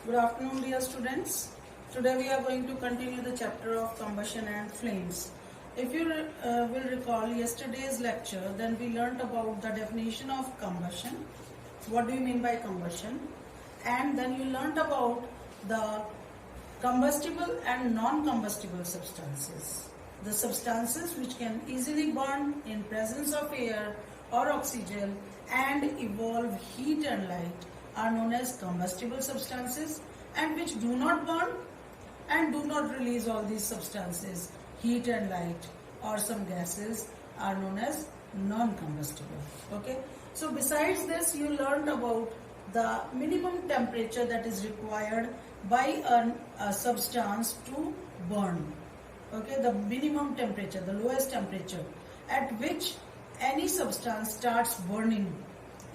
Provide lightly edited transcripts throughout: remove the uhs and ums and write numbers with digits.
Good afternoon, dear students. Today we are going to continue the chapter of combustion and flames. If you will recall yesterday's lecture, then we learnt about the definition of combustion. What do you mean by combustion? And then you learnt about the combustible and non-combustible substances. The substances which can easily burn in presence of air or oxygen and evolve heat and light are known as combustible substances, and which do not burn and do not release all these substances, heat and light or some gases, are known as non-combustible. Okay. So besides this, you learned about the minimum temperature that is required by a substance to burn. Okay, the minimum temperature, the lowest temperature at which any substance starts burning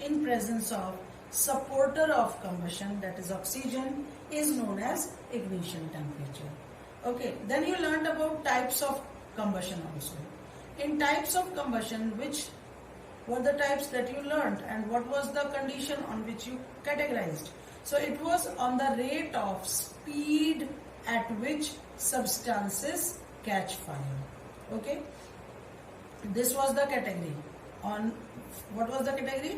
in presence of supporter of combustion, that is oxygen, is known as ignition temperature. Okay, then you learned about types of combustion also. In types of combustion, which were the types that you learned and what was the condition on which you categorized? So it was on the rate of speed at which substances catch fire. Okay, this was the category. On what was the category?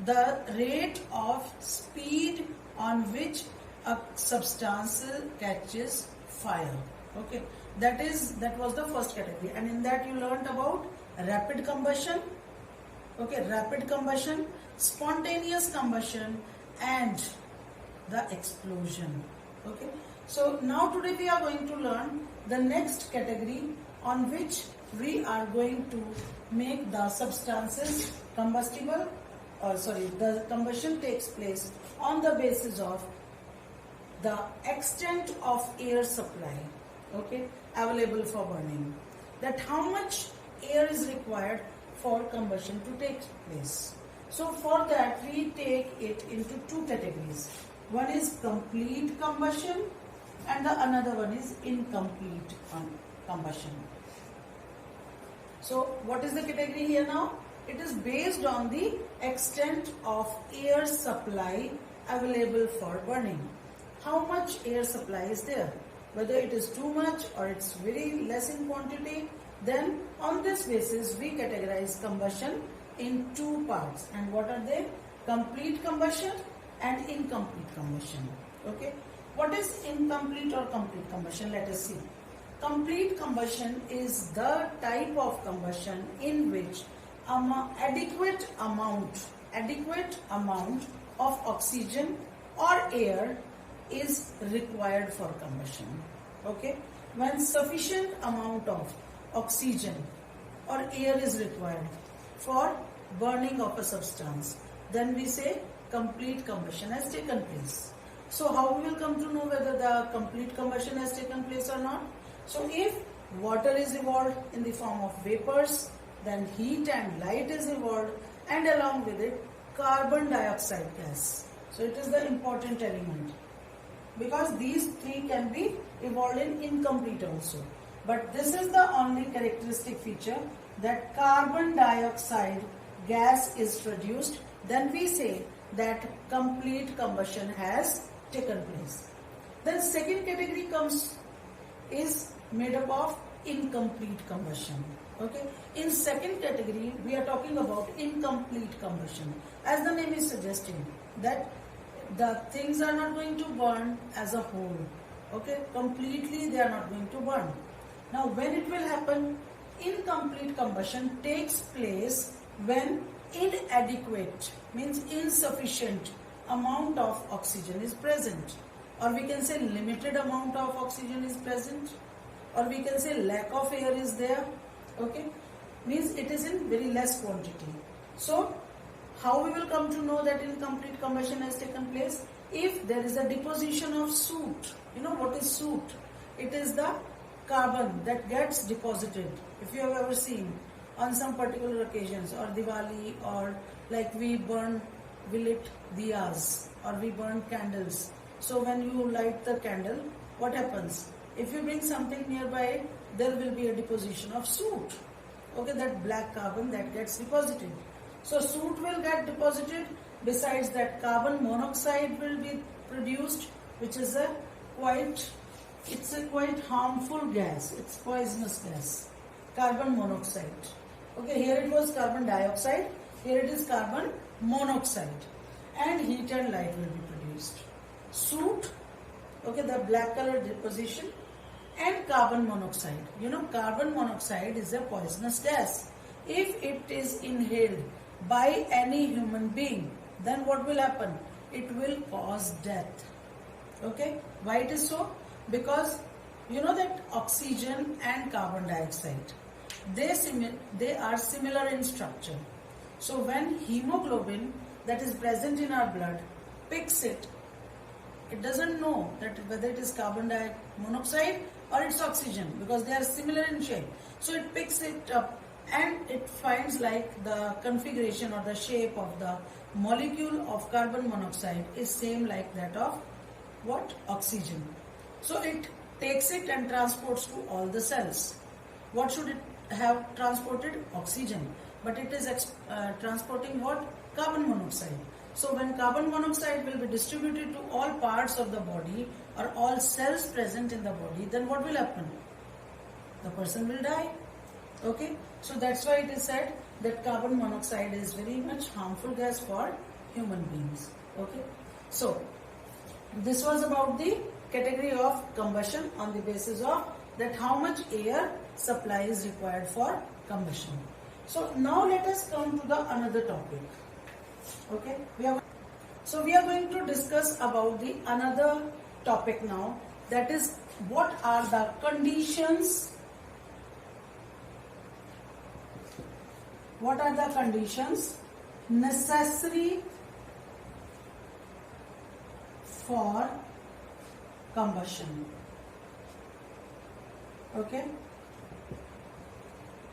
The rate of speed on which a substance catches fire. Okay, that was the first category, and in that you learnt about rapid combustion. Okay, rapid combustion, spontaneous combustion, and the explosion. Okay, so now today we are going to learn the next category on which we are going to make the substances combustible. The combustion takes place on the basis of the extent of air supply, okay, available for burning. That how much air is required for combustion to take place. So for that we take it into two categories. One is complete combustion and the another one is incomplete combustion. So what is the category here now? It is based on the extent of air supply available for burning. How much air supply is there? Whether it is too much or it's very less in quantity, then on this basis we categorize combustion in two parts. And what are they? Complete combustion and incomplete combustion. Okay. What is incomplete or complete combustion? Let us see. Complete combustion is the type of combustion in which adequate amount of oxygen or air is required for combustion. Okay, when sufficient amount of oxygen or air is required for burning of a substance, then we say complete combustion has taken place. So how we will come to know whether the complete combustion has taken place or not? So if water is evolved in the form of vapors, then heat and light is evolved, and along with it carbon dioxide gas. So it is the important element, because these three can be evolved in incomplete also. But this is the only characteristic feature, that carbon dioxide gas is produced. Then we say that complete combustion has taken place. Then second category is made up of incomplete combustion. Okay. In second category, we are talking about incomplete combustion. As the name is suggesting, that the things are not going to burn as a whole. Okay. Completely they are not going to burn. Now when it will happen? Incomplete combustion takes place when inadequate, means insufficient amount of oxygen is present. Or we can say limited amount of oxygen is present. Or we can say lack of air is there. Okay, means it is in very less quantity. So how we will come to know that incomplete combustion has taken place? If there is a deposition of soot. You know what is soot? It is the carbon that gets deposited. If you have ever seen on some particular occasions, or Diwali, or like we lit diyas, or we burn candles. So when you light the candle, what happens? If you bring something nearby, there will be a deposition of soot. Okay, that black carbon that gets deposited. So soot will get deposited. Besides that, carbon monoxide will be produced, which is it's a quite harmful gas. It's poisonous gas, carbon monoxide. Okay, here it was carbon dioxide, here it is carbon monoxide, and heat and light will be produced. Soot, okay, the black color deposition, and carbon monoxide. You know, carbon monoxide is a poisonous gas. If it is inhaled by any human being, then what will happen? It will cause death. Okay, why it is so? Because you know that oxygen and carbon dioxide, they are similar in structure. So when hemoglobin that is present in our blood picks it doesn't know that whether it is carbon monoxide or it's oxygen, because they are similar in shape. So it picks it up and it finds like the configuration or the shape of the molecule of carbon monoxide is same like that of what? Oxygen. So it takes it and transports to all the cells. What should it have transported? Oxygen. But it is transporting what? Carbon monoxide. So when carbon monoxide will be distributed to all parts of the body or all cells present in the body, then what will happen? The person will die. Okay. So that's why it is said that carbon monoxide is very much harmful gas for human beings. Okay. So this was about the category of combustion on the basis of that how much air supply is required for combustion. So now let us come to the another topic. Okay, we are going to discuss about the another topic now, that is what are the conditions necessary for combustion. Okay,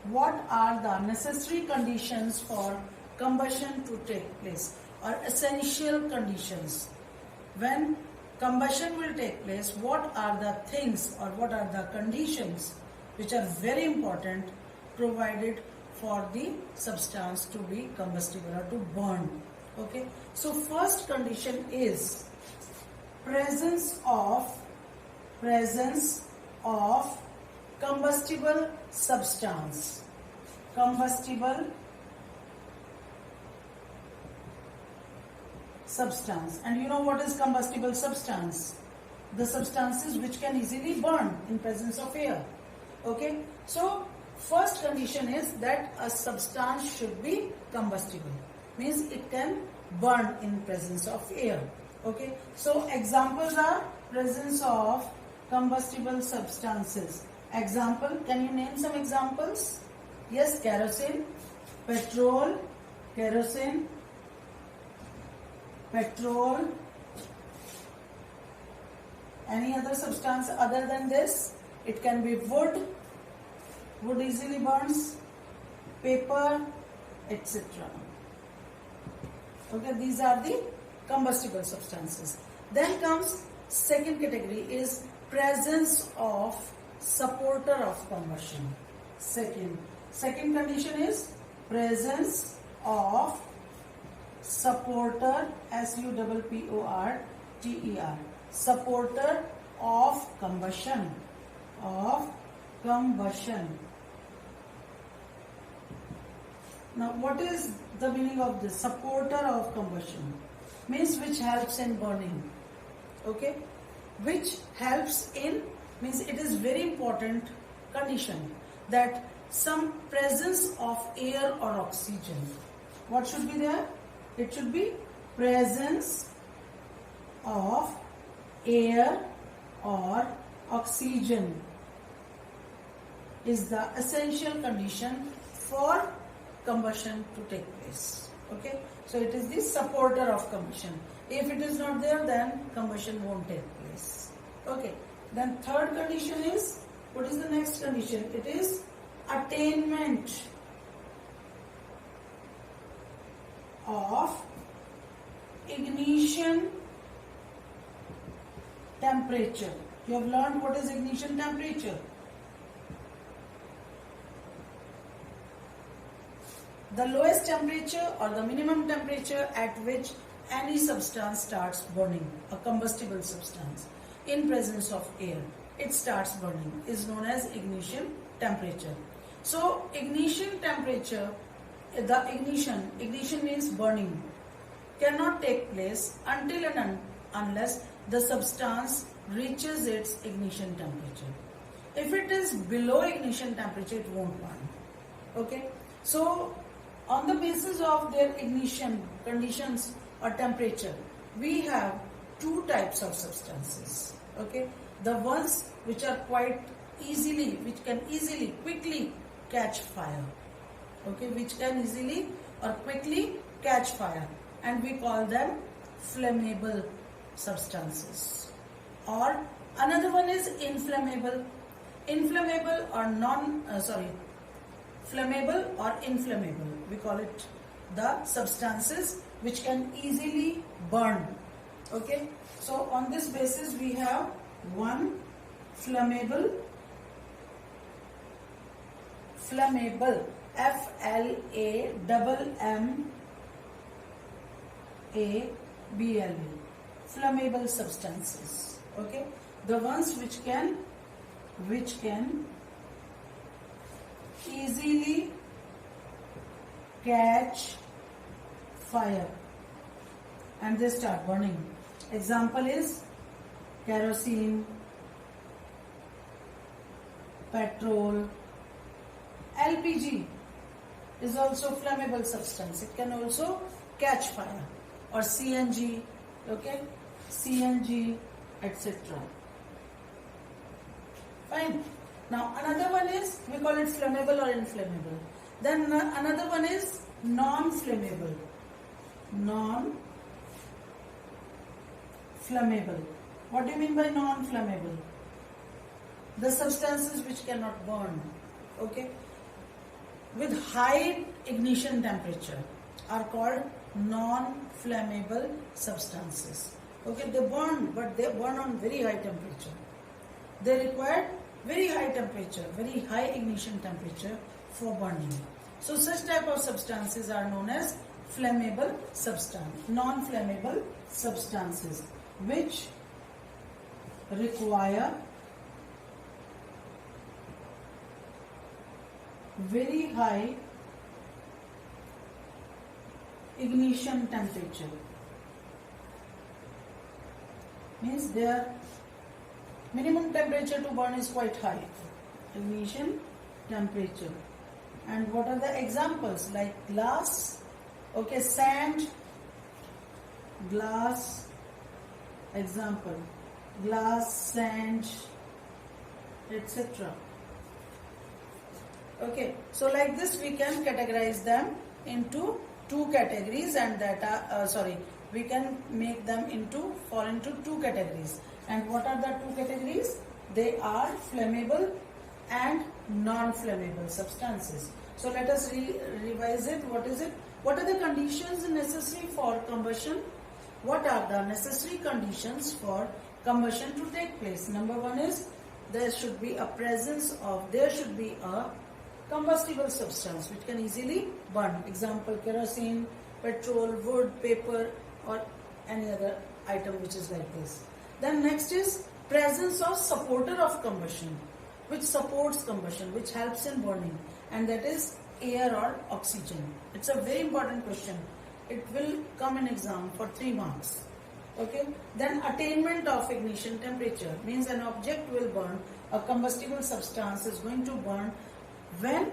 what are the necessary conditions for combustion to take place, or essential conditions? When combustion will take place, what are the things or what are the conditions which are very important provided for the substance to be combustible or to burn? Okay, so first condition is presence of combustible substance. And you know what is combustible substance? The substances which can easily burn in presence of air. Okay, so first condition is that a substance should be combustible, means it can burn in presence of air. Okay, so examples are presence of combustible substances. Example, can you name some examples? Yes, kerosene, petrol, kerosene, petrol. Any other substance other than this? It can be wood. Wood easily burns. Paper, etc. Okay, these are the combustible substances. Then comes second category is presence of supporter of combustion. Second condition is presence of supporter, supporter, supporter of combustion. Now what is the meaning of this? Supporter of combustion means which helps in burning. Okay, which helps in, means it is very important condition that some presence of air or oxygen. What should be there? It should be presence of air or oxygen is the essential condition for combustion to take place. Okay, so it is the supporter of combustion. If it is not there, then combustion won't take place. Okay, then third condition is, what is the next condition? It is attainment of ignition temperature. You have learned what is ignition temperature. The lowest temperature or the minimum temperature at which any substance starts burning, a combustible substance, in presence of air, it starts burning, is known as ignition temperature. So ignition temperature, the ignition means burning, cannot take place until and unless the substance reaches its ignition temperature. If it is below ignition temperature, it won't burn. Okay, so on the basis of their ignition conditions or temperature, we have two types of substances. Okay, the ones which are quite easily, which can easily, quickly catch fire. Okay, which can easily or quickly catch fire, and we call them flammable substances. Or another one is inflammable. Flammable or inflammable. We call it the substances which can easily burn. Okay, so on this basis we have one flammable, F-L-A-M-M-A-B-L-E, flammable substances. Okay, the ones which can easily catch fire and they start burning. Example is kerosene, petrol. LPG is also flammable substance. It can also catch fire. Or CNG, okay, CNG, etc. Fine. Now another one is, we call it flammable or inflammable. Then another one is non-flammable. Non-flammable. What do you mean by non-flammable? The substances which cannot burn. Okay. With high ignition temperature are called non-flammable substances. Okay, they burn, but they burn on very high temperature. They require very high temperature, very high ignition temperature for burning. So such type of substances are known as flammable substance, non-flammable substances, which require very high ignition temperature. Means their minimum temperature to burn is quite high. Ignition temperature. And what are the examples? Like glass, okay, sand, glass, example, glass, sand, etc. Okay, so like this we can categorize them into two categories, and that are we can make them fall into two categories. And what are the two categories? They are flammable and non-flammable substances. So let us revise it. What is it? What are the conditions necessary for combustion? What are the necessary conditions for combustion to take place? Number one is there should be a combustible substance which can easily burn. Example, kerosene, petrol, wood, paper, or any other item which is like this. Then next is presence of supporter of combustion, which supports combustion, which helps in burning, and that is air or oxygen. It's a very important question. It will come in exam for 3 marks. Okay. Then attainment of ignition temperature means an object will burn, a combustible substance is going to burn when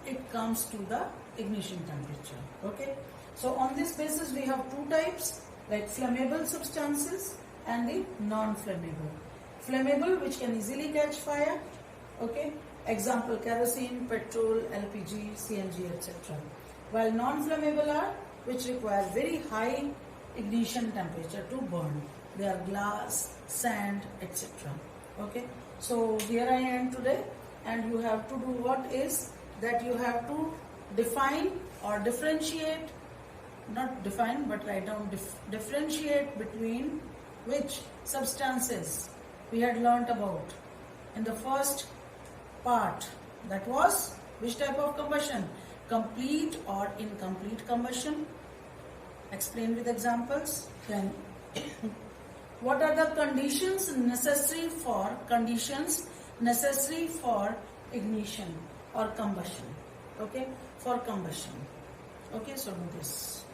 it comes to the ignition temperature. Okay. So on this basis we have two types, like flammable substances and the non-flammable. Flammable, which can easily catch fire. Okay. Example, kerosene, petrol, LPG, CNG, etc. While non-flammable are which require very high ignition temperature to burn. They are glass, sand, etc. Okay. So here I am today, and you have to do what is that you have to define or differentiate, not define but write down, differentiate between which substances we had learnt about in the first part. That was which type of combustion? Complete or incomplete combustion. Explain with examples. Then, what are the conditions necessary for ignition or combustion? Okay, for combustion. Okay, so do this.